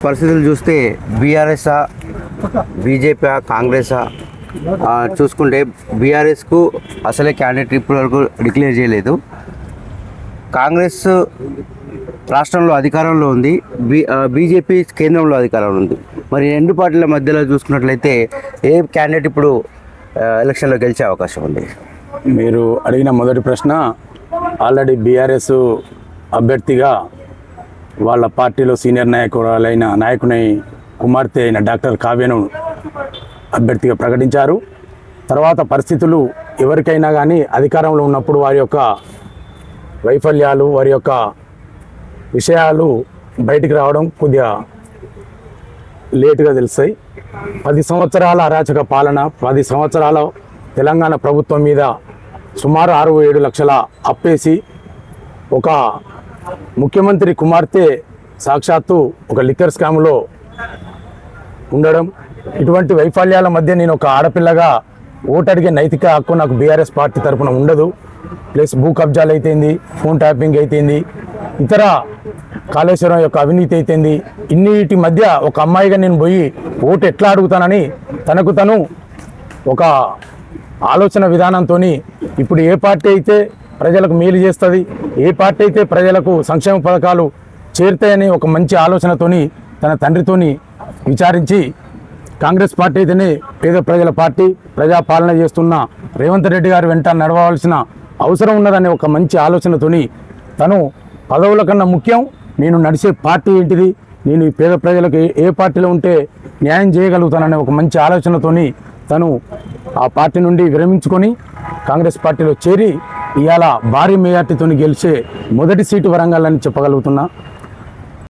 పరిస్థితులు చూస్తే BRS BJP Congress చూసుకుంటే బీఆర్ఎస్కు అసలే క్యాండిడేట్ ఇప్పటి వరకు డిక్లేర్ చేయలేదు. కాంగ్రెస్ రాష్ట్రంలో అధికారంలో ఉంది, బీజేపీ కేంద్రంలో అధికారంలో ఉంది. మరి రెండు పార్టీల మధ్యలో చూసుకున్నట్లయితే ఏ క్యాండిడేట్ ఇప్పుడు ఎలక్షన్లో గెలిచే అవకాశం ఉంది? మీరు అడిగిన మొదటి ప్రశ్న, ఆల్రెడీ బీఆర్ఎస్ అభ్యర్థిగా వాళ్ళ పార్టీలో సీనియర్ నాయకుని కుమార్తె అయిన డాక్టర్ కావ్యను అభ్యర్థిగా ప్రకటించారు. తర్వాత పరిస్థితులు ఎవరికైనా కానీ అధికారంలో ఉన్నప్పుడు వారి యొక్క వైఫల్యాలు, వారి యొక్క విషయాలు బయటికి రావడం కొద్దిగా లేటుగా తెలుస్తాయి. 10 సంవత్సరాల అరాచక పాలన, 10 సంవత్సరాల తెలంగాణ ప్రభుత్వం మీద సుమారు 6-7 లక్షల అప్పేసి ఒక ముఖ్యమంత్రి కుమార్తె సాక్షాత్తు ఒక లిక్కర్ స్కామ్లో ఉండడం, ఇటువంటి వైఫల్యాల మధ్య నేను ఒక ఆడపిల్లగా ఓటు అడిగే నైతిక హక్కు నాకు బీఆర్ఎస్ పార్టీ తరఫున ఉండదు. ప్లస్ భూ కబ్జాలు అయితేంది, ఫోన్ ట్యాపింగ్ అయితేంది, ఇతర కాళేశ్వరం యొక్క అవినీతి అయితేంది, ఇన్నిటి మధ్య ఒక అమ్మాయిగా నేను పోయి ఓటు ఎట్లా అడుగుతానని తనకు తను ఒక ఆలోచన విధానంతో ఇప్పుడు ఏ పార్టీ అయితే ప్రజలకు మేలు చేస్తుంది, ఏ పార్టీ అయితే ప్రజలకు సంక్షేమ పథకాలు చేరుతాయని ఒక మంచి ఆలోచనతోని తన తండ్రితోని విచారించి కాంగ్రెస్ పార్టీ అయితేనే పేద ప్రజల పార్టీ, ప్రజాపాలన చేస్తున్న రేవంత్ రెడ్డి గారు వెంట నడవవలసిన అవసరం ఉన్నదనే ఒక మంచి ఆలోచనతోని తను పదవుల కన్నా ముఖ్యం నేను నడిచే పార్టీ ఏంటిది, నేను ఈ పేద ప్రజలకు ఏ పార్టీలో ఉంటే న్యాయం చేయగలుగుతాననే ఒక మంచి ఆలోచనతోని తను ఆ పార్టీ నుండి విరమించుకొని కాంగ్రెస్ పార్టీలో చేరి ఇవాళ భారీ మెజార్టీతో గెలిచే మొదటి సీటు వరంగల్ అని చెప్పగలుగుతున్నా.